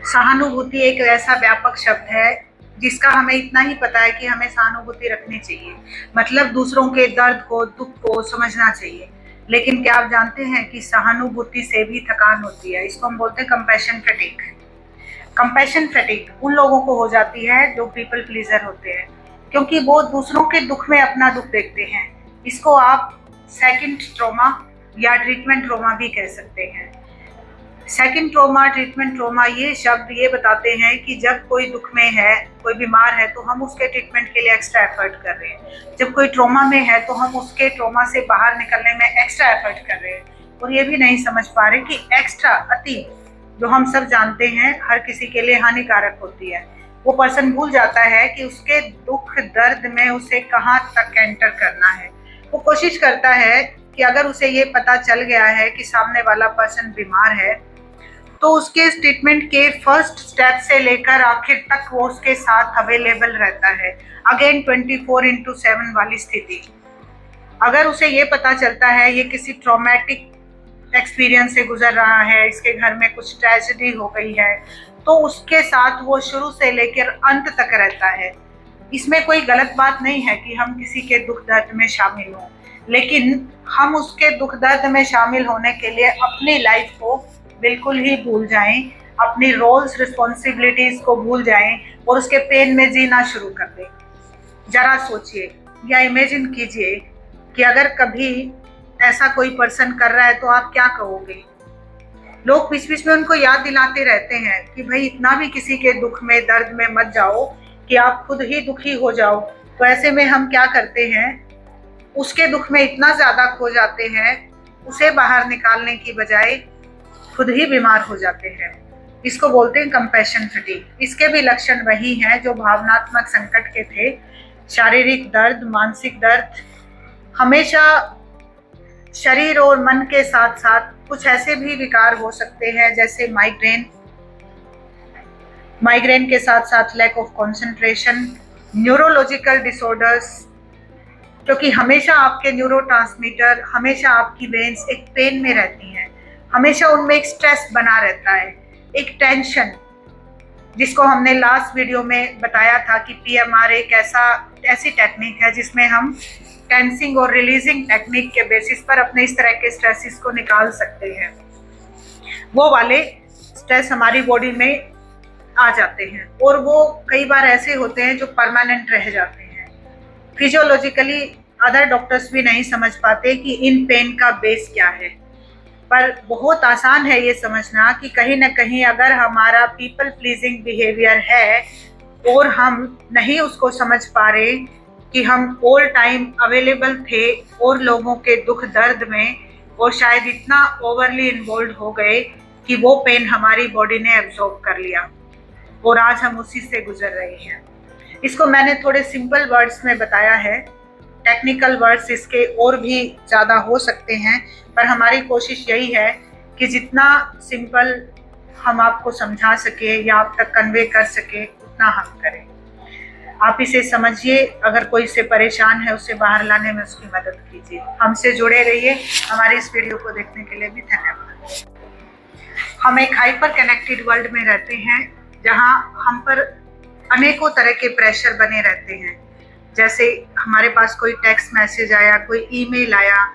सहानुभूति एक ऐसा व्यापक शब्द है जिसका हमें इतना ही पता है कि हमें सहानुभूति रखनी चाहिए, मतलब दूसरों के दर्द को, दुख को समझना चाहिए। लेकिन क्या आप जानते हैं कि सहानुभूति से भी थकान होती है। इसको हम बोलते हैं कंपैशन फैटिग। कंपैशन फैटिग उन लोगों को हो जाती है जो पीपल प्लीजर होते हैं, क्योंकि वो दूसरों के दुख में अपना दुख देखते हैं। इसको आप सेकंड ट्रॉमा या ट्रीटमेंट ट्रॉमा भी कह सकते हैं। सेकंड ट्रॉमा, ट्रीटमेंट ट्रॉमा, ये शब्द ये बताते हैं कि जब कोई दुख में है, कोई बीमार है, तो हम उसके ट्रीटमेंट के लिए एक्स्ट्रा एफर्ट कर रहे हैं। जब कोई ट्रॉमा में है तो हम उसके ट्रॉमा से बाहर निकलने में एक्स्ट्रा एफर्ट कर रहे हैं। और ये भी नहीं समझ पा रहे कि एक्स्ट्रा, अति, जो हम सब जानते हैं हर किसी के लिए हानिकारक होती है। वो पर्सन भूल जाता है कि उसके दुख दर्द में उसे कहाँ तक एंटर करना है। वो कोशिश करता है कि अगर उसे ये पता चल गया है कि सामने वाला पर्सन बीमार है, तो उसके ट्रीटमेंट के फर्स्ट स्टेप से लेकर आखिर तक वो उसके साथ अवेलेबल रहता है। अगेन 24/7 वाली स्थिति। अगर उसे ये पता चलता है ये किसी ट्रॉमेटिक एक्सपीरियंस से गुजर रहा है, इसके घर में कुछ ट्रेजेडी हो गई है, तो उसके साथ वो शुरू से लेकर अंत तक रहता है। इसमें कोई गलत बात नहीं है कि हम किसी के दुख दर्द में शामिल हों, लेकिन हम उसके दुख दर्द में शामिल होने के लिए अपनी लाइफ को बिल्कुल ही भूल जाएं, अपनी रोल्स रिस्पॉन्सिबिलिटीज को भूल जाएं और उसके पेन में जीना शुरू कर दें। जरा सोचिए या इमेजिन कीजिए कि अगर कभी ऐसा कोई पर्सन कर रहा है तो आप क्या कहोगे। लोग बीच बीच में उनको याद दिलाते रहते हैं कि भाई इतना भी किसी के दुख में, दर्द में मत जाओ कि आप खुद ही दुखी हो जाओ। तो ऐसे में हम क्या करते हैं, उसके दुख में इतना ज्यादा खो जाते हैं, उसे बाहर निकालने की बजाय खुद ही बीमार हो जाते हैं। इसको बोलते हैं कंपैशन फैटिग। इसके भी लक्षण वही हैं जो भावनात्मक संकट के थे। शारीरिक दर्द, मानसिक दर्द, हमेशा शरीर और मन के साथ साथ कुछ ऐसे भी विकार हो सकते हैं जैसे माइग्रेन के साथ साथ lack of concentration, neurological disorders, क्योंकि हमेशा आपके न्यूरोट्रांसमीटर, हमेशा आपकी वेन्स एक पेन में रहती हैं, हमेशा उनमें एक स्ट्रेस बना रहता है, एक टेंशन, जिसको हमने लास्ट वीडियो में बताया था कि PMR एक ऐसी टेक्निक है जिसमें हम टेंसिंग और रिलीजिंग टेक्निक के बेसिस पर अपने इस तरह के स्ट्रेसेस को निकाल सकते हैं। वो वाले स्ट्रेस हमारी बॉडी में आ जाते हैं और वो कई बार ऐसे होते हैं जो परमानेंट रह जाते हैं। फिजियोलॉजिकली अदर डॉक्टर्स भी नहीं समझ पाते कि इन पेन का बेस क्या है, पर बहुत आसान है ये समझना कि कहीं ना कहीं अगर हमारा पीपल प्लीजिंग बिहेवियर है और हम नहीं उसको समझ पा रहे कि हम ऑल टाइम अवेलेबल थे और लोगों के दुख दर्द में, और शायद इतना ओवरली इन्वॉल्व हो गए कि वो पेन हमारी बॉडी ने एब्जॉर्ब कर लिया और आज हम उसी से गुजर रहे हैं। इसको मैंने थोड़े सिंपल वर्ड्स में बताया है, टेक्निकल वर्ड्स इसके और भी ज़्यादा हो सकते हैं, पर हमारी कोशिश यही है कि जितना सिंपल हम आपको समझा सके या आप तक कन्वे कर सके उतना हम करें। आप इसे समझिए, अगर कोई इससे परेशान है उसे बाहर लाने में उसकी मदद कीजिए। हमसे जुड़े रहिए। हमारे इस वीडियो को देखने के लिए भी धन्यवाद। हम एक हाइपर कनेक्टेड वर्ल्ड में रहते हैं जहां हम पर अनेकों तरह के प्रेशर बने रहते हैं। जैसे हमारे पास कोई टेक्स्ट मैसेज आया, कोई ईमेल आया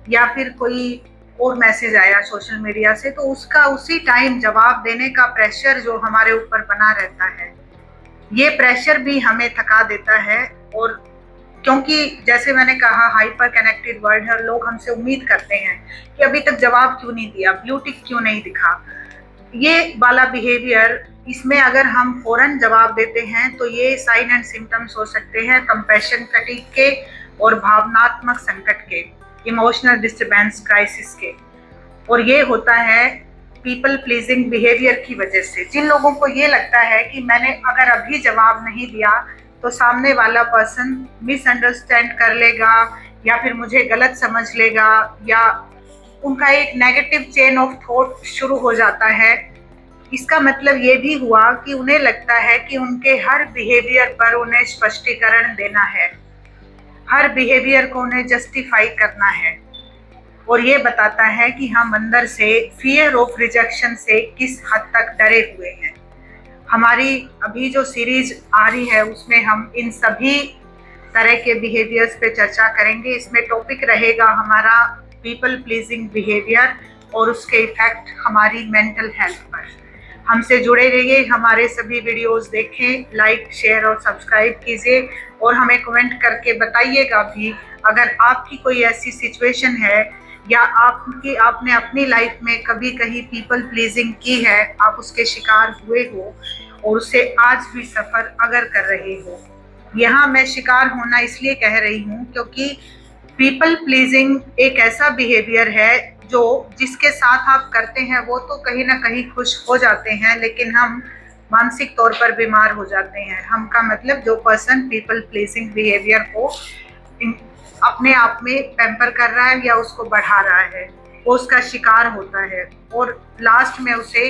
या फिर कोई और मैसेज आया सोशल मीडिया से, तो उसका उसी टाइम जवाब देने का प्रेशर जो हमारे ऊपर बना रहता है, ये प्रेशर भी हमें थका देता है। और क्योंकि जैसे मैंने कहा हाइपर कनेक्टेड वर्ल्ड है, लोग हमसे उम्मीद करते हैं कि अभी तक जवाब क्यों नहीं दिया, ब्लू टिक क्यों नहीं दिखा। ये वाला बिहेवियर, इसमें अगर हम फौरन जवाब देते हैं तो ये साइन एंड सिम्टम्स हो सकते हैं कंपैशन फैटिग के और भावनात्मक संकट के, इमोशनल डिस्टर्बेंस क्राइसिस के। और ये होता है पीपल प्लीजिंग बिहेवियर की वजह से। जिन लोगों को ये लगता है कि मैंने अगर अभी जवाब नहीं दिया तो सामने वाला पर्सन मिसअंडरस्टैंड कर लेगा या फिर मुझे गलत समझ लेगा, या उनका एक नेगेटिव चेन ऑफ थॉट शुरू हो जाता है। इसका मतलब ये भी हुआ कि उन्हें लगता है कि उनके हर बिहेवियर पर उन्हें स्पष्टीकरण देना है, हर बिहेवियर को उन्हें जस्टिफाई करना है। और ये बताता है कि हम अंदर से फियर ऑफ रिजेक्शन से किस हद तक डरे हुए हैं। हमारी अभी जो सीरीज आ रही है उसमें हम इन सभी तरह के बिहेवियर्स पे चर्चा करेंगे। इसमें टॉपिक रहेगा हमारा पीपल प्लीजिंग बिहेवियर और उसके इफेक्ट हमारी मेंटल हेल्थ पर। हमसे जुड़े रहिए, हमारे सभी वीडियोस देखें, लाइक शेयर और सब्सक्राइब कीजिए और हमें कमेंट करके बताइएगा भी अगर आपकी कोई ऐसी सिचुएशन है या आपने अपनी लाइफ में कभी कहीं पीपल प्लीजिंग की है, आप उसके शिकार हुए हो और उससे आज भी सफ़र अगर कर रहे हो। यहाँ मैं शिकार होना इसलिए कह रही हूँ क्योंकि पीपल प्लीजिंग एक ऐसा बिहेवियर है जो जिसके साथ आप करते हैं वो तो कहीं ना कहीं खुश हो जाते हैं, लेकिन हम मानसिक तौर पर बीमार हो जाते हैं। हम का मतलब जो पर्सन पीपल प्लीजिंग बिहेवियर को अपने आप में पैम्पर कर रहा है या उसको बढ़ा रहा है, वो उसका शिकार होता है और लास्ट में उसे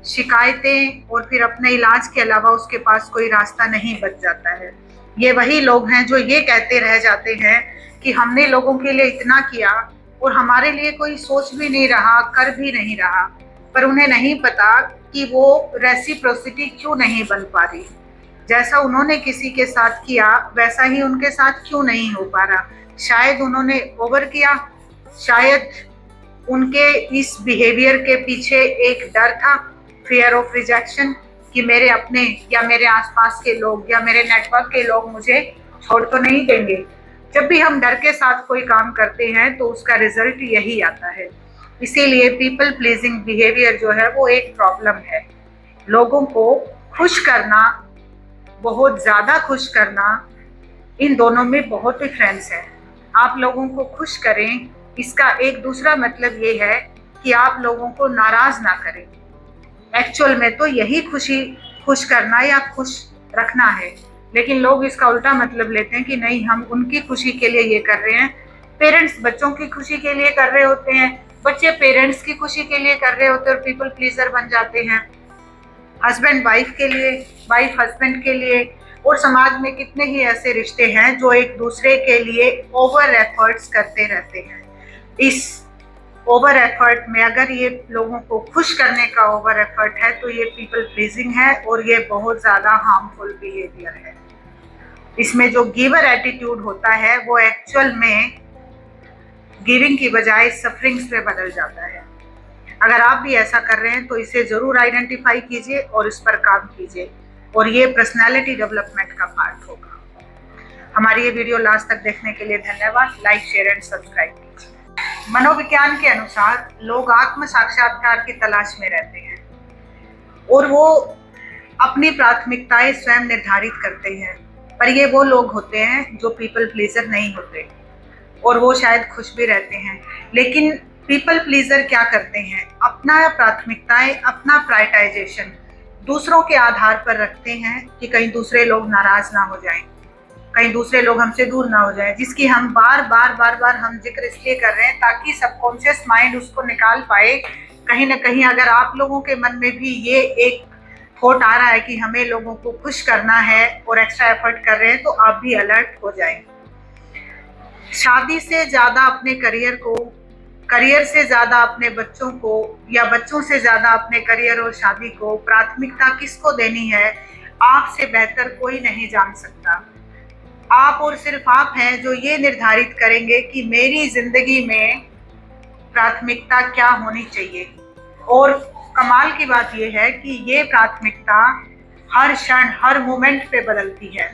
शिकायतें और फिर अपने इलाज के अलावा उसके पास कोई रास्ता नहीं बच जाता है। ये वही लोग हैं जो ये कहते रह जाते हैं कि हमने लोगों के लिए इतना किया और हमारे लिए कोई सोच भी नहीं रहा, कर भी नहीं रहा, पर उन्हें नहीं पता कि वो रेसिप्रोसिटी क्यों नहीं बन पा रही। जैसा उन्होंने किसी के साथ किया वैसा ही उनके साथ क्यों नहीं हो पा रहा। शायद उन्होंने ओवर किया, शायद उनके इस बिहेवियर के पीछे एक डर था, फियर ऑफ रिजेक्शन, कि मेरे अपने या मेरे आसपास के लोग या मेरे नेटवर्क के लोग मुझे छोड़ तो नहीं देंगे। जब भी हम डर के साथ कोई काम करते हैं तो उसका रिजल्ट यही आता है। इसीलिए पीपल प्लीजिंग बिहेवियर जो है वो एक प्रॉब्लम है। लोगों को खुश करना, बहुत ज़्यादा खुश करना, इन दोनों में बहुत डिफरेंस है। आप लोगों को खुश करें, इसका एक दूसरा मतलब ये है कि आप लोगों को नाराज ना करें। एक्चुअल में तो यही खुश करना या खुश रखना है, लेकिन लोग इसका उल्टा मतलब लेते हैं कि नहीं, हम उनकी खुशी के लिए ये कर रहे हैं। पेरेंट्स बच्चों की खुशी के लिए कर रहे होते हैं, बच्चे पेरेंट्स की खुशी के लिए कर रहे होते हैं और पीपल प्लीजर बन जाते हैं। हस्बैंड वाइफ के लिए, वाइफ हस्बैंड के लिए, और समाज में कितने ही ऐसे रिश्ते हैं जो एक दूसरे के लिए ओवर एफर्ट्स करते रहते हैं। इस ओवर एफर्ट में अगर ये लोगों को खुश करने का ओवर एफर्ट है तो ये पीपल प्लीजिंग है और ये बहुत ज़्यादा हार्मफुल बिहेवियर है। इसमें जो गिवर एटीट्यूड होता है वो एक्चुअल में गिविंग की बजाय सफरिंग्स में बदल जाता है। अगर आप भी ऐसा कर रहे हैं तो इसे ज़रूर आइडेंटिफाई कीजिए और इस पर काम कीजिए और ये पर्सनैलिटी डेवलपमेंट का पार्ट होगा। हमारी ये वीडियो लास्ट तक देखने के लिए धन्यवाद। लाइक शेयर एंड सब्सक्राइब कीजिए। मनोविज्ञान के अनुसार लोग आत्म साक्षात्कार की तलाश में रहते हैं और वो अपनी प्राथमिकताएं स्वयं निर्धारित करते हैं, पर ये वो लोग होते हैं जो पीपल प्लीजर नहीं होते और वो शायद खुश भी रहते हैं। लेकिन पीपल प्लीजर क्या करते हैं, अपना प्राथमिकताएं, अपना प्रायोरिटाइजेशन दूसरों के आधार पर रखते हैं कि कहीं दूसरे लोग नाराज ना हो जाएं, कहीं दूसरे लोग हमसे दूर ना हो जाएं, जिसकी हम बार बार हम जिक्र इसलिए कर रहे हैं ताकि सबकॉन्शियस माइंड उसको निकाल पाए। कहीं ना कहीं अगर आप लोगों के मन में भी ये एक थॉट आ रहा है कि हमें लोगों को खुश करना है और एक्स्ट्रा एफर्ट कर रहे हैं, तो आप भी अलर्ट हो जाएं। शादी से ज़्यादा अपने करियर को, करियर से ज़्यादा अपने बच्चों को, या बच्चों से ज़्यादा अपने करियर और शादी को प्राथमिकता किसको देनी है, आपसे बेहतर कोई नहीं जान सकता। आप और सिर्फ आप हैं जो ये निर्धारित करेंगे कि मेरी जिंदगी में प्राथमिकता क्या होनी चाहिए। और कमाल की बात यह है कि ये प्राथमिकता हर क्षण, हर मोमेंट पे बदलती है।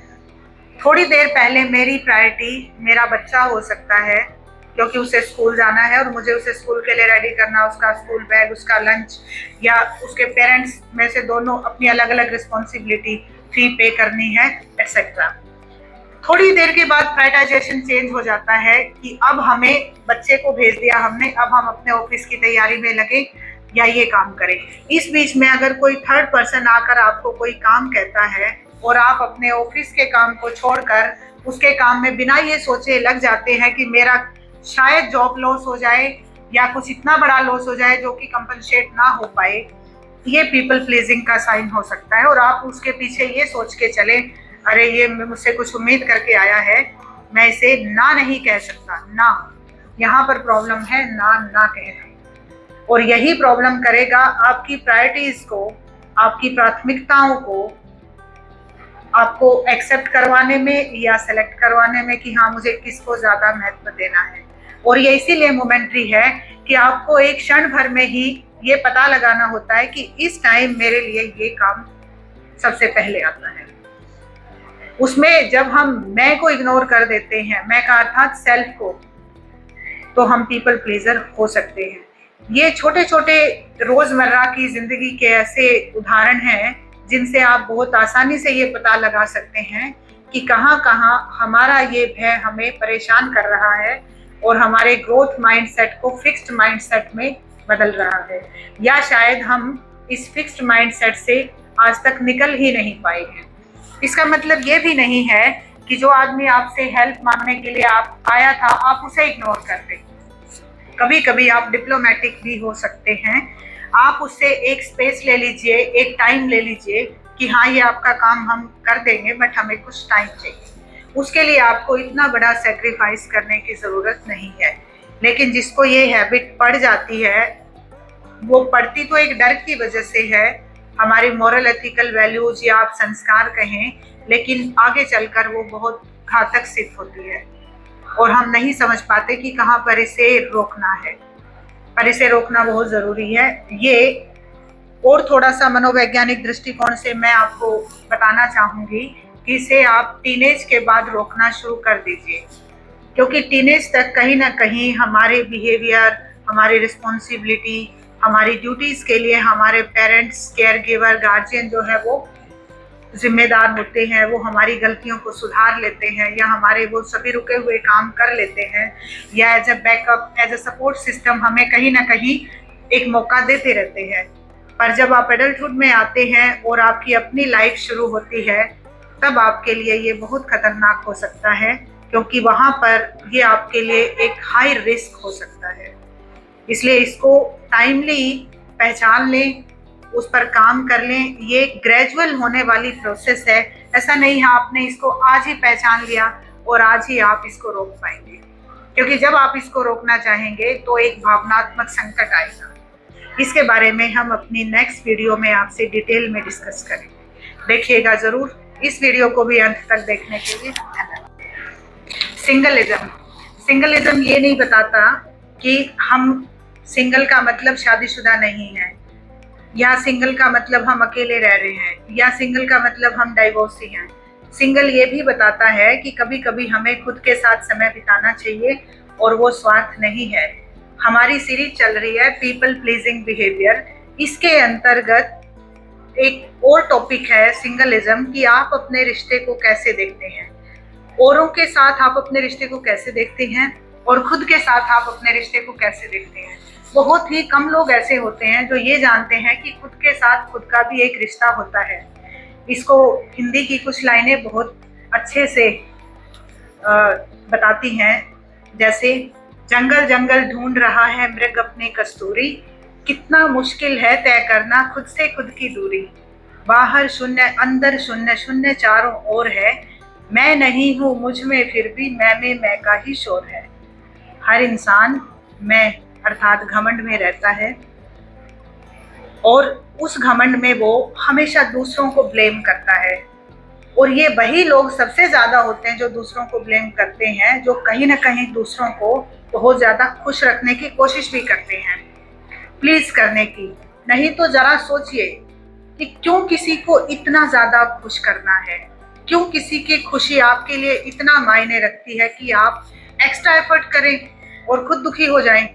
थोड़ी देर पहले मेरी प्रायोरिटी मेरा बच्चा हो सकता है क्योंकि उसे स्कूल जाना है और मुझे उसे स्कूल के लिए रेडी करना, उसका स्कूल बैग, उसका लंच, या उसके पेरेंट्स में से दोनों अपनी अलग अलग रिस्पॉन्सिबिलिटी फी पे करनी है, एक्सेट्रा। थोड़ी देर के बाद प्रायोरिटाइजेशन चेंज हो जाता है कि अब हमें बच्चे को भेज दिया हमने, अब हम अपने ऑफिस की तैयारी में लगे या ये काम करें। इस बीच में अगर कोई थर्ड पर्सन आकर आपको कोई काम कहता है और आप अपने ऑफिस के काम को छोड़कर उसके काम में बिना ये सोचे लग जाते हैं कि मेरा शायद जॉब लॉस हो जाए या कुछ इतना बड़ा लॉस हो जाए जो कि कंपनसेट ना हो पाए, ये पीपल प्लीजिंग का साइन हो सकता है। और आप उसके पीछे ये सोच के चले, अरे ये मुझसे कुछ उम्मीद करके आया है, मैं इसे ना नहीं कह सकता। ना, यहाँ पर प्रॉब्लम है ना कहना, और यही प्रॉब्लम करेगा आपकी प्रायोरिटीज को, आपकी प्राथमिकताओं को आपको एक्सेप्ट करवाने में या सेलेक्ट करवाने में कि हाँ मुझे किसको ज्यादा महत्व देना है। और ये इसीलिए मोमेंट्री है कि आपको एक क्षण भर में ही ये पता लगाना होता है कि इस टाइम मेरे लिए ये काम सबसे पहले आता है। उसमें जब हम मैं को इग्नोर कर देते हैं, मैं का अर्थात सेल्फ को, तो हम पीपल प्लीजर हो सकते हैं। ये छोटे छोटे रोजमर्रा की जिंदगी के ऐसे उदाहरण हैं जिनसे आप बहुत आसानी से ये पता लगा सकते हैं कि कहाँ कहाँ हमारा ये भय हमें परेशान कर रहा है और हमारे ग्रोथ माइंडसेट को फिक्स्ड माइंडसेट में बदल रहा है, या शायद हम इस फिक्स्ड माइंडसेट से आज तक निकल ही नहीं पाए हैं। इसका मतलब ये भी नहीं है कि जो आदमी आपसे हेल्प मांगने के लिए आप आया था आप उसे इग्नोर कर दें। कभी कभी आप डिप्लोमेटिक भी हो सकते हैं, आप उससे एक स्पेस ले लीजिए, एक टाइम ले लीजिए कि हाँ ये आपका काम हम कर देंगे बट हमें कुछ टाइम चाहिए। उसके लिए आपको इतना बड़ा सेक्रीफाइस करने की ज़रूरत नहीं है। लेकिन जिसको ये हैबिट पड़ जाती है, वो पड़ती तो एक डर की वजह से है, हमारी मॉरल एथिकल वैल्यूज या आप संस्कार कहें, लेकिन आगे चलकर वो बहुत घातक सिद्ध होती है और हम नहीं समझ पाते कि कहाँ पर इसे रोकना है। पर इसे रोकना बहुत ज़रूरी है। ये और थोड़ा सा मनोवैज्ञानिक दृष्टिकोण से मैं आपको बताना चाहूँगी कि इसे आप टीनेज के बाद रोकना शुरू कर दीजिए, क्योंकि टीनेज तक कहीं ना कहीं हमारे बिहेवियर, हमारी रिस्पॉन्सिबिलिटी, हमारी ड्यूटीज़ के लिए हमारे पेरेंट्स, केयर गिवर, गार्जियन जो है वो जिम्मेदार होते हैं। वो हमारी गलतियों को सुधार लेते हैं या हमारे वो सभी रुके हुए काम कर लेते हैं, या as a backup, as a support system हमें कहीं ना कहीं एक मौका देते रहते हैं। पर जब आप एडल्टहुड में आते हैं और आपकी अपनी लाइफ शुरू होती है, तब आपके लिए ये बहुत खतरनाक हो सकता है, क्योंकि वहाँ पर ये आपके लिए एक हाई रिस्क हो सकता है। इसलिए इसको टाइमली पहचान लें, उस पर काम कर लें। ये ग्रेजुअल होने वाली प्रोसेस है, ऐसा नहीं है आपने इसको आज ही पहचान लिया और आज ही आप इसको रोक पाएंगे, क्योंकि जब आप इसको रोकना चाहेंगे तो एक भावनात्मक संकट आएगा। इसके बारे में हम अपनी नेक्स्ट वीडियो में आपसे डिटेल में डिस्कस करेंगे। देखिएगा ज़रूर, इस वीडियो को भी अंत तक देखने के लिए धन्यवाद। सिंगलिज्म ये नहीं बताता कि हम सिंगल का मतलब शादीशुदा नहीं है, या सिंगल का मतलब हम अकेले रह रहे हैं, या सिंगल का मतलब हम डाइवोर्सी हैं। सिंगल ये भी बताता है कि कभी कभी हमें खुद के साथ समय बिताना चाहिए और वो स्वार्थ नहीं है। हमारी सीरीज चल रही है पीपल प्लीजिंग बिहेवियर, इसके अंतर्गत एक और टॉपिक है सिंगलिज्म, कि आप अपने रिश्ते को कैसे देखते हैं, औरों के साथ आप अपने रिश्ते को कैसे देखते हैं और खुद के साथ आप अपने रिश्ते को कैसे देखते हैं। बहुत ही कम लोग ऐसे होते हैं जो ये जानते हैं कि खुद के साथ खुद का भी एक रिश्ता होता है। इसको हिंदी की कुछ लाइनें बहुत अच्छे से बताती हैं, जैसे जंगल जंगल ढूंढ रहा है मृग अपनी कस्तूरी, कितना मुश्किल है तय करना खुद से खुद की दूरी, बाहर शून्य अंदर शून्य, शून्य चारों ओर है, मैं नहीं हूँ मुझ में फिर भी मैं में मैं का ही शोर है। हर इंसान मैं अर्थात घमंड में रहता है और उस घमंड में वो हमेशा दूसरों को ब्लेम करता है, और ये वही लोग सबसे ज्यादा होते हैं जो दूसरों को ब्लेम करते हैं, जो कहीं ना कहीं दूसरों को बहुत ज्यादा खुश रखने की कोशिश भी करते हैं, प्लीज करने की। नहीं तो जरा सोचिए कि क्यों किसी को इतना ज्यादा खुश करना है, क्यों किसी की खुशी आपके लिए इतना मायने रखती है कि आप एक्स्ट्रा एफर्ट करें और खुद दुखी हो जाएं।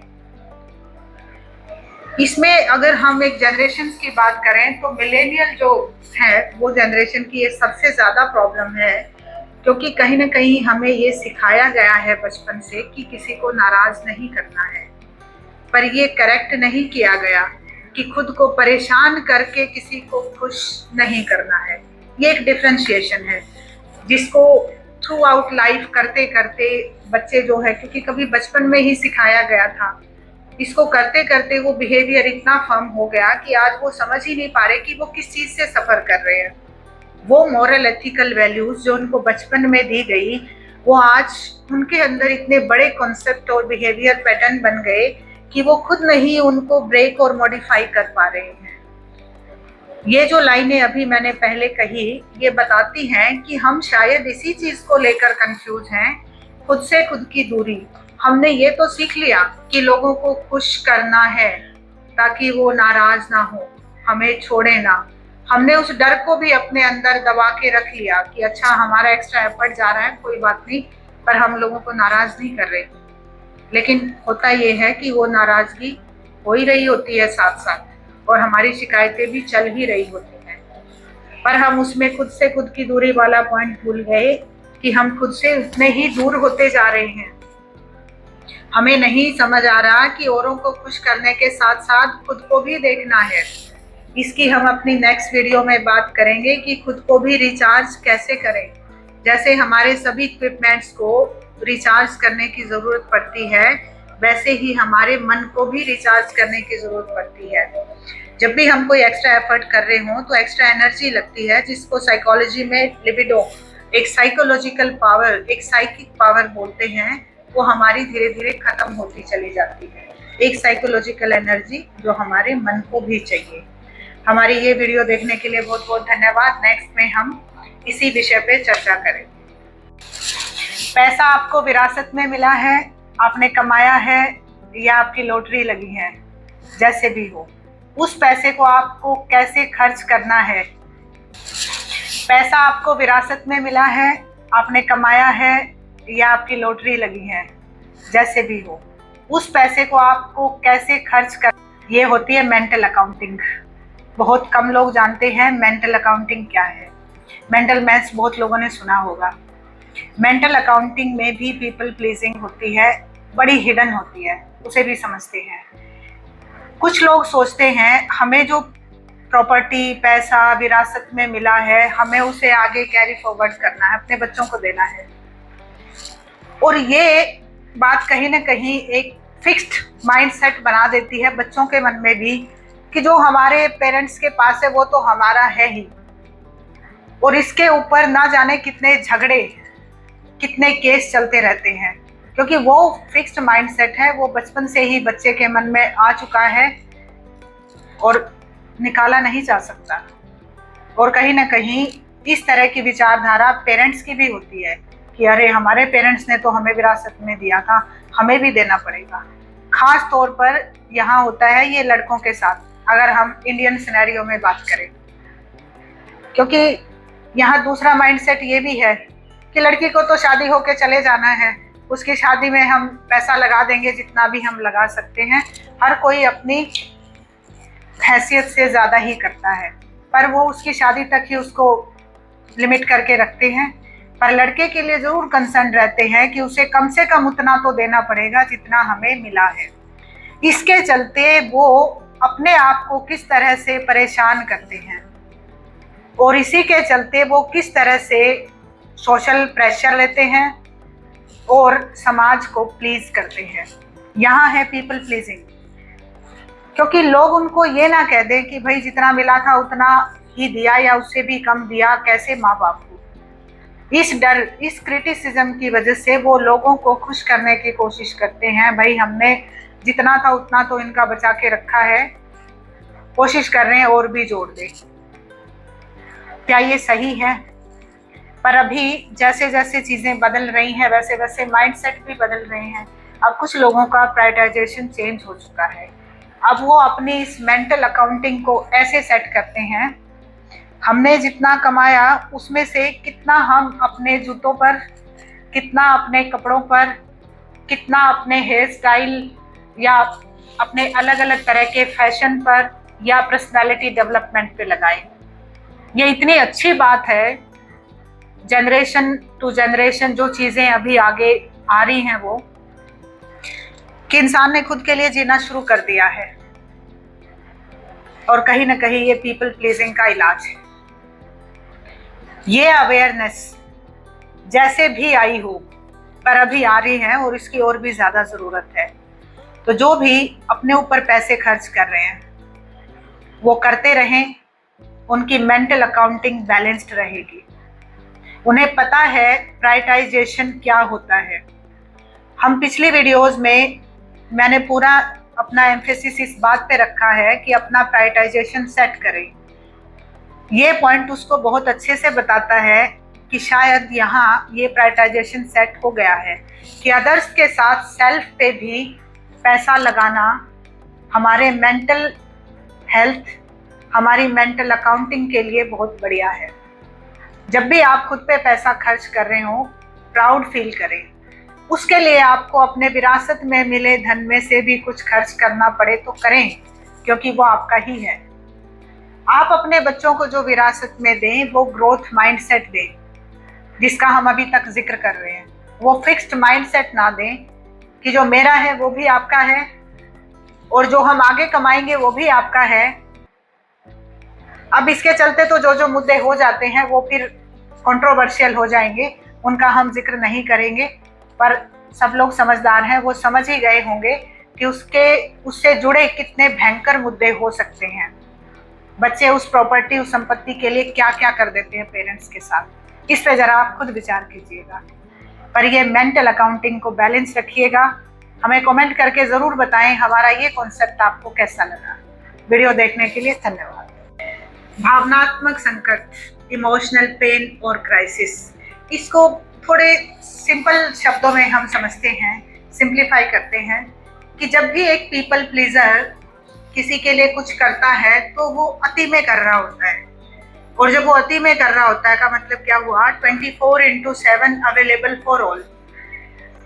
इसमें अगर हम एक जनरेशन की बात करें तो मिलेनियल जो है वो जनरेशन की ये सबसे ज़्यादा प्रॉब्लम है, क्योंकि कहीं ना कहीं हमें ये सिखाया गया है बचपन से कि किसी को नाराज़ नहीं करना है, पर ये करेक्ट नहीं किया गया कि खुद को परेशान करके किसी को खुश नहीं करना है। ये एक डिफ्रेंशिएशन है जिसको थ्रू आउट लाइफ करते करते बच्चे जो है, क्योंकि कभी बचपन में ही सिखाया गया था, इसको करते करते वो बिहेवियर इतना फर्म हो गया कि आज वो समझ ही नहीं पा रहे कि वो किस चीज़ से सफ़र कर रहे हैं। वो मॉरल एथिकल वैल्यूज़ जो उनको बचपन में दी गई, वो आज उनके अंदर इतने बड़े कॉन्सेप्ट और बिहेवियर पैटर्न बन गए कि वो खुद नहीं उनको ब्रेक और मॉडिफाई कर पा रहे हैं। ये जो लाइनें अभी मैंने पहले कही, ये बताती हैं कि हम शायद इसी चीज को लेकर कंफ्यूज हैं, खुद से खुद की दूरी। हमने ये तो सीख लिया कि लोगों को खुश करना है ताकि वो नाराज ना हो, हमें छोड़े ना। हमने उस डर को भी अपने अंदर दबा के रख लिया कि अच्छा हमारा एक्स्ट्रा एफर्ट जा रहा है, कोई बात नहीं, पर हम लोगों को नाराज नहीं कर रहे। लेकिन होता ये है कि वो नाराजगी हो ही रही होती है साथ साथ, और हमारी शिकायतें भी चल ही रही होती हैं, पर हम उसमें खुद से खुद की दूरी वाला पॉइंट भूल गए कि हम खुद से उतने ही दूर होते जा रहे हैं। हमें नहीं समझ आ रहा कि औरों को खुश करने के साथ साथ खुद को भी देखना है। इसकी हम अपनी नेक्स्ट वीडियो में बात करेंगे कि खुद को भी रिचार्ज कैसे करें। जैसे हमारे सभी इक्विपमेंट्स को रिचार्ज करने की ज़रूरत पड़ती है, वैसे ही हमारे मन को भी रिचार्ज करने की ज़रूरत पड़ती है। जब भी हम कोई एक्स्ट्रा एफर्ट कर रहे हों तो एक्स्ट्रा एनर्जी लगती है, जिसको साइकोलॉजी में लिबिडो, एक साइकोलॉजिकल पावर, एक साइकिक पावर बोलते हैं। वो हमारी धीरे धीरे खत्म होती चली जाती है, एक साइकोलॉजिकल एनर्जी जो हमारे मन को भी चाहिए। हमारी ये वीडियो देखने के लिए बहुत बहुत धन्यवाद। नेक्स्ट में हम इसी विषय पे चर्चा करेंगे। पैसा आपको विरासत में मिला है, आपने कमाया है, या आपकी लॉटरी लगी है, जैसे भी हो, उस पैसे को आपको कैसे खर्च करना है। पैसा आपको विरासत में मिला है, आपने कमाया है, या आपकी लॉटरी लगी है, जैसे भी हो, उस पैसे को आपको कैसे खर्च कर, ये होती है मेंटल अकाउंटिंग। बहुत कम लोग जानते हैं मेंटल अकाउंटिंग क्या है। मेंटल मैथ्स बहुत लोगों ने सुना होगा। मेंटल अकाउंटिंग में भी पीपल प्लीजिंग होती है, बड़ी हिडन होती है, उसे भी समझते हैं। कुछ लोग सोचते हैं हमें जो प्रॉपर्टी, पैसा विरासत में मिला है, हमें उसे आगे कैरी फॉरवर्ड करना है, अपने बच्चों को देना है। और ये बात कहीं ना कहीं एक फिक्स्ड माइंडसेट बना देती है बच्चों के मन में भी कि जो हमारे पेरेंट्स के पास है वो तो हमारा है ही। और इसके ऊपर ना जाने कितने झगड़े, कितने केस चलते रहते हैं, क्योंकि वो फिक्स्ड माइंडसेट है, वो बचपन से ही बच्चे के मन में आ चुका है और निकाला नहीं जा सकता। और कहीं ना कहीं इस तरह की विचारधारा पेरेंट्स की भी होती है कि अरे हमारे पेरेंट्स ने तो हमें विरासत में दिया था, हमें भी देना पड़ेगा। खास तौर पर यहाँ होता है ये लड़कों के साथ, अगर हम इंडियन सिनेरियो में बात करें, क्योंकि यहाँ दूसरा माइंडसेट ये भी है कि लड़की को तो शादी होके चले जाना है, उसकी शादी में हम पैसा लगा देंगे जितना भी हम लगा सकते हैं। हर कोई अपनी हैसियत से ज़्यादा ही करता है, पर वो उसकी शादी तक ही उसको लिमिट करके रखते हैं। पर लड़के के लिए ज़रूर कंसर्न रहते हैं कि उसे कम से कम उतना तो देना पड़ेगा जितना हमें मिला है। इसके चलते वो अपने आप को किस तरह से परेशान करते हैं, और इसी के चलते वो किस तरह से सोशल प्रेशर लेते हैं और समाज को प्लीज करते हैं। यहाँ है पीपल प्लीजिंग, क्योंकि लोग उनको ये ना कह दें कि भाई जितना मिला था उतना ही दिया या उससे भी कम दिया, कैसे माँ बाप को। इस डर, इस क्रिटिसिज्म की वजह से वो लोगों को खुश करने की कोशिश करते हैं, भाई हमने जितना था उतना तो इनका बचा के रखा है, कोशिश कर रहे हैं और भी जोड़ दे। क्या ये सही है? पर अभी जैसे जैसे चीज़ें बदल रही हैं वैसे वैसे माइंडसेट भी बदल रहे हैं। अब कुछ लोगों का प्रायोरिटाइजेशन चेंज हो चुका है। अब वो अपनी इस मेंटल अकाउंटिंग को ऐसे सेट करते हैं, हमने जितना कमाया उसमें से कितना हम अपने जूतों पर, कितना अपने कपड़ों पर, कितना अपने हेयर स्टाइल या अपने अलग अलग तरह के फैशन पर या पर्सनालिटी डेवलपमेंट पे लगाएं। ये इतनी अच्छी बात है, जनरेशन टू जनरेशन जो चीज़ें अभी आगे आ रही हैं वो, कि इंसान ने खुद के लिए जीना शुरू कर दिया है। और कहीं ना कहीं ये पीपल प्लीजिंग का इलाज है। ये अवेयरनेस जैसे भी आई हो, पर अभी आ रही है और इसकी और भी ज़्यादा ज़रूरत है। तो जो भी अपने ऊपर पैसे खर्च कर रहे हैं वो करते रहें, उनकी मेंटल अकाउंटिंग बैलेंस्ड रहेगी। उन्हें पता है प्रायोरिटाइजेशन क्या होता है। हम पिछली वीडियोस में मैंने पूरा अपना एम्फेसिस इस बात पे रखा है कि अपना प्रायोरिटाइजेशन सेट करें। ये पॉइंट उसको बहुत अच्छे से बताता है कि शायद यहाँ ये प्रायोरिटाइजेशन सेट हो गया है कि अदर्स के साथ सेल्फ पे भी पैसा लगाना हमारे मेंटल हेल्थ, हमारी मेंटल अकाउंटिंग के लिए बहुत बढ़िया है। जब भी आप खुद पे पैसा खर्च कर रहे हो, प्राउड फील करें। उसके लिए आपको अपने विरासत में मिले धन में से भी कुछ खर्च करना पड़े तो करें, क्योंकि वो आपका ही है। आप अपने बच्चों को जो विरासत में दें वो ग्रोथ माइंडसेट दें, जिसका हम अभी तक जिक्र कर रहे हैं। वो फिक्स्ड माइंडसेट ना दें कि जो मेरा है वो भी आपका है और जो हम आगे कमाएंगे वो भी आपका है। अब इसके चलते तो जो जो मुद्दे हो जाते हैं वो फिर कंट्रोवर्शियल हो जाएंगे, उनका हम जिक्र नहीं करेंगे। पर सब लोग समझदार हैं, वो समझ ही गए होंगे कि उससे जुड़े कितने भयंकर मुद्दे हो सकते हैं। बच्चे उस प्रॉपर्टी, उस संपत्ति के लिए क्या क्या कर देते हैं पेरेंट्स के साथ। इस पे जरा आप खुद विचार कीजिएगा। पर ये मेंटल अकाउंटिंग को बैलेंस रखिएगा। हमें कमेंट करके ज़रूर बताएं हमारा ये कॉन्सेप्ट आपको कैसा लगा। वीडियो देखने के लिए धन्यवाद। भावनात्मक संकट, इमोशनल पेन और क्राइसिस, इसको थोड़े सिंपल शब्दों में हम समझते हैं, सिंप्लीफाई करते हैं कि जब भी एक पीपल प्लीजर किसी के लिए कुछ करता है तो वो अति में कर रहा होता है। और जब वो अति में कर रहा होता है का मतलब क्या हुआ, 24/7 अवेलेबल फॉर ऑल।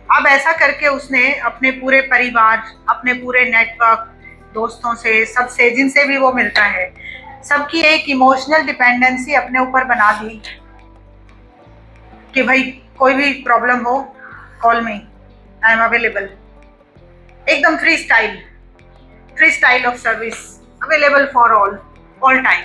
अब ऐसा करके उसने अपने पूरे परिवार, अपने पूरे नेटवर्क, दोस्तों से, सबसे जिनसे भी वो मिलता है, सबकी एक इमोशनल डिपेंडेंसी अपने ऊपर बना दी कि भाई कोई भी प्रॉब्लम हो, call me, I am available. एकदम free style of service, available for all time.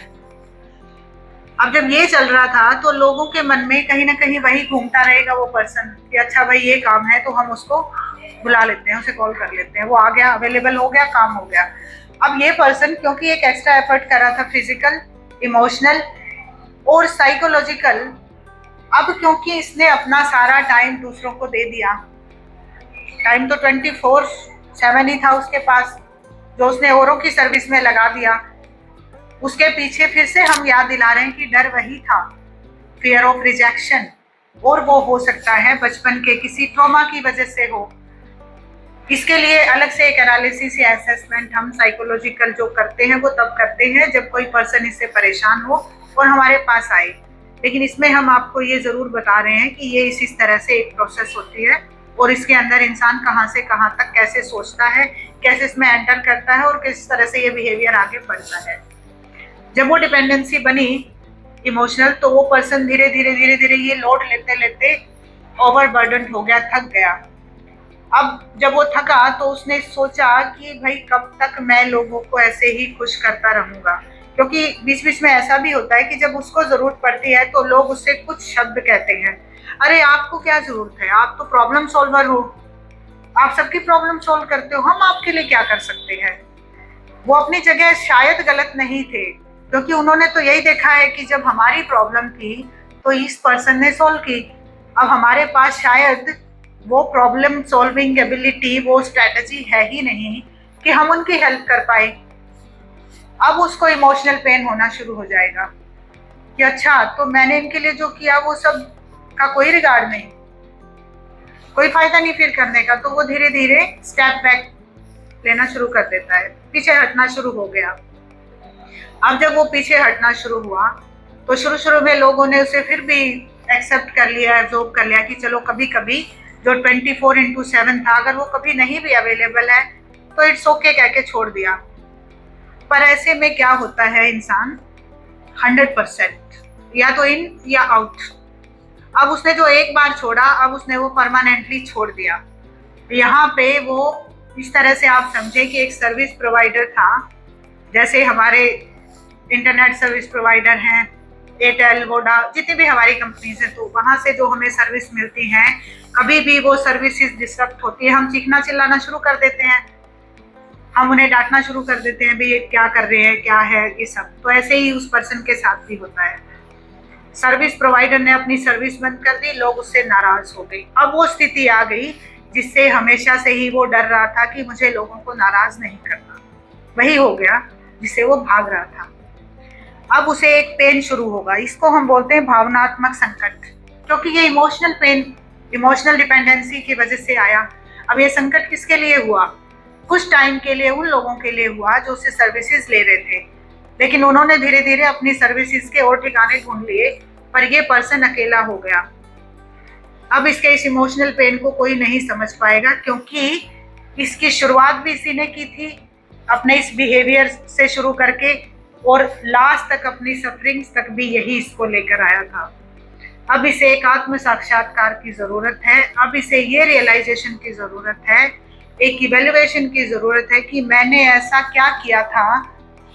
अब जब ये चल रहा था तो लोगों के मन में कहीं ना कहीं वही घूमता रहेगा वो पर्सन कि अच्छा भाई ये काम है तो हम उसको बुला लेते हैं, उसे कॉल कर लेते हैं, वो आ गया, अवेलेबल हो गया, काम हो गया। अब ये पर्सन क्योंकि एक एक्स्ट्रा एफर्ट कर रहा था, फिजिकल, इमोशनल और साइकोलॉजिकल, अब क्योंकि इसने अपना सारा टाइम दूसरों को दे दिया, टाइम तो 24/7 ही था उसके पास, जो उसने औरों की सर्विस में लगा दिया। उसके पीछे फिर से हम याद दिला रहे हैं कि डर वही था, फियर ऑफ रिजेक्शन, और वो हो सकता है बचपन के किसी ट्रॉमा की वजह से हो। इसके लिए अलग से एक एनालिसिस या असेसमेंट हम साइकोलॉजिकल जो करते हैं वो तब करते हैं जब कोई पर्सन इससे परेशान हो और हमारे पास आए। लेकिन इसमें हम आपको ये ज़रूर बता रहे हैं कि ये इस तरह से एक प्रोसेस होती है और इसके अंदर इंसान कहाँ से कहाँ तक कैसे सोचता है, कैसे इसमें एंटर करता है और किस तरह से ये बिहेवियर आगे बढ़ता है। जब वो डिपेंडेंसी बनी इमोशनल, तो वो पर्सन धीरे धीरे ये लोड लेते लेते ओवरबर्डन हो गया, थक गया। अब जब वो थका तो उसने सोचा कि भाई कब तक मैं लोगों को ऐसे ही खुश करता रहूंगा, क्योंकि बीच बीच में ऐसा भी होता है कि जब उसको जरूरत पड़ती है तो लोग उससे कुछ शब्द कहते हैं, अरे आपको क्या जरूरत है, आप तो प्रॉब्लम सॉल्वर हो, आप सबकी प्रॉब्लम सॉल्व करते हो, हम आपके लिए क्या कर सकते हैं। वो अपनी जगह शायद गलत नहीं थे, क्योंकि उन्होंने तो यही देखा है कि जब हमारी प्रॉब्लम थी तो इस पर्सन ने सॉल्व की। अब हमारे पास शायद वो प्रॉब्लम सॉल्विंग एबिलिटी, वो स्ट्रेटजी है ही नहीं कि हम उनकी हेल्प कर पाए। अब उसको इमोशनल पेन होना शुरू हो जाएगा कि अच्छा तो मैंने इनके लिए जो किया वो सब का कोई रिगार्ड नहीं, कोई फायदा नहीं फिर करने का। तो वो धीरे धीरे स्टेप बैक लेना शुरू कर देता है, पीछे हटना शुरू हो गया। अब जब वो पीछे हटना शुरू हुआ तो शुरू में लोगों ने उसे फिर भी एक्सेप्ट कर लिया, एब्जॉर्ब कर लिया कि चलो कभी कभी जो 24/7 था, अगर वो कभी नहीं भी अवेलेबल है तो इट्स ओके कह के छोड़ दिया। पर ऐसे में क्या होता है, इंसान 100% या तो इन या आउट। अब उसने जो एक बार छोड़ा, अब उसने वो परमानेंटली छोड़ दिया। यहाँ पे वो इस तरह से आप समझे कि एक सर्विस प्रोवाइडर था, जैसे हमारे इंटरनेट सर्विस प्रोवाइडर हैं, एयरटेल, वोडा, जितनी भी हमारी कंपनीज हैं, तो वहाँ से जो हमें सर्विस मिलती हैं, कभी भी वो सर्विसेज डिस्टर्ब होती है, हम चीखना चिल्लाना शुरू कर देते हैं, हम उन्हें डांटना शुरू कर देते हैं, भाई ये क्या कर रहे हैं, क्या है ये सब। तो ऐसे ही उस पर्सन के साथ भी होता है। सर्विस प्रोवाइडर ने अपनी सर्विस बंद कर दी, लोग उससे नाराज हो गए। अब वो स्थिति आ गई जिससे हमेशा से ही वो डर रहा था कि मुझे लोगों को नाराज नहीं करना, वही हो गया जिससे वो भाग रहा था। अब उसे एक पेन शुरू होगा, इसको हम बोलते हैं भावनात्मक संकट, क्योंकि ये इमोशनल पेन, इमोशनल डिपेंडेंसी की वजह से आया। अब ये संकट किसके लिए हुआ? कुछ टाइम के लिए उन लोगों के लिए हुआ जो उससे सर्विसेज ले रहे थे, लेकिन उन्होंने धीरे धीरे अपनी सर्विसेज के और ठिकाने ढूंढ लिए, पर ये पर्सन अकेला हो गया। अब इसके इस इमोशनल पेन को कोई नहीं समझ पाएगा, क्योंकि इसकी शुरुआत भी इसी ने की थी, अपने इस बिहेवियर से शुरू करके, और लास्ट तक अपनी सफरिंग्स तक भी यही इसको लेकर आया था। अब इसे एक आत्म साक्षात्कार की जरूरत है। अब इसे ये रियलाइजेशन की जरूरत है, एक इवेल्युएशन की जरूरत है कि मैंने ऐसा क्या किया था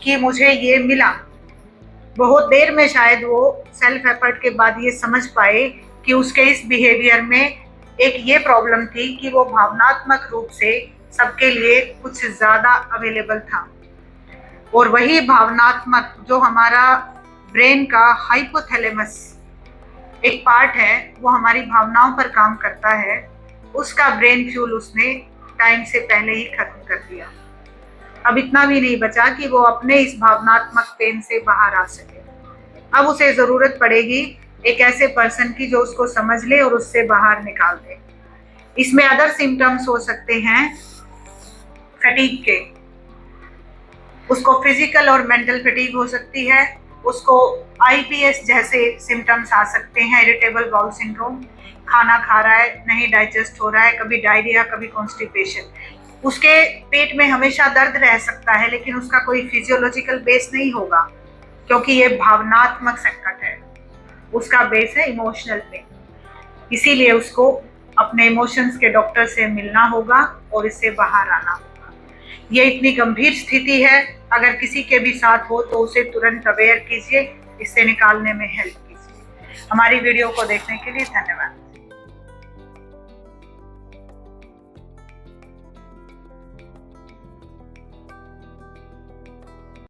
कि मुझे ये मिला। बहुत देर में शायद वो सेल्फ एफर्ट के बाद ये समझ पाए कि उसके इस बिहेवियर में एक ये प्रॉब्लम थी कि वो भावनात्मक रूप से सबके लिए कुछ ज्यादा अवेलेबल था, और वही भावनात्मक जो हमारा ब्रेन का हाइपोथैलेमस एक पार्ट है, वो हमारी भावनाओं पर काम करता है, उसका ब्रेन फ्यूल उसने टाइम से पहले ही खत्म कर दिया। अब इतना भी नहीं बचा कि वो अपने इस भावनात्मक पेन से बाहर आ सके। अब उसे जरूरत पड़ेगी एक ऐसे पर्सन की जो उसको समझ ले और उससे बाहर निकाल दे। इसमें अदर सिम्टम्स हो सकते हैं फटीग के, उसको फिजिकल और मेंटल फटीग हो सकती है, उसको IBS जैसे सिम्टम्स आ सकते हैं, इरिटेबल बाउल सिंड्रोम, खाना खा रहा है नहीं डाइजेस्ट हो रहा है, कभी डायरिया कभी कॉन्स्टिपेशन, उसके पेट में हमेशा दर्द रह सकता है, लेकिन उसका कोई फिजियोलॉजिकल बेस नहीं होगा, क्योंकि ये भावनात्मक संकट है, उसका बेस है इमोशनल पेन। इसीलिए उसको अपने इमोशंस के डॉक्टर से मिलना होगा और इससे बाहर आना होगा। ये इतनी गंभीर स्थिति है, अगर किसी के भी साथ हो तो उसे तुरंत अवेयर कीजिए, इससे निकालने में हेल्प कीजिए। हमारी वीडियो को देखने के लिए धन्यवाद।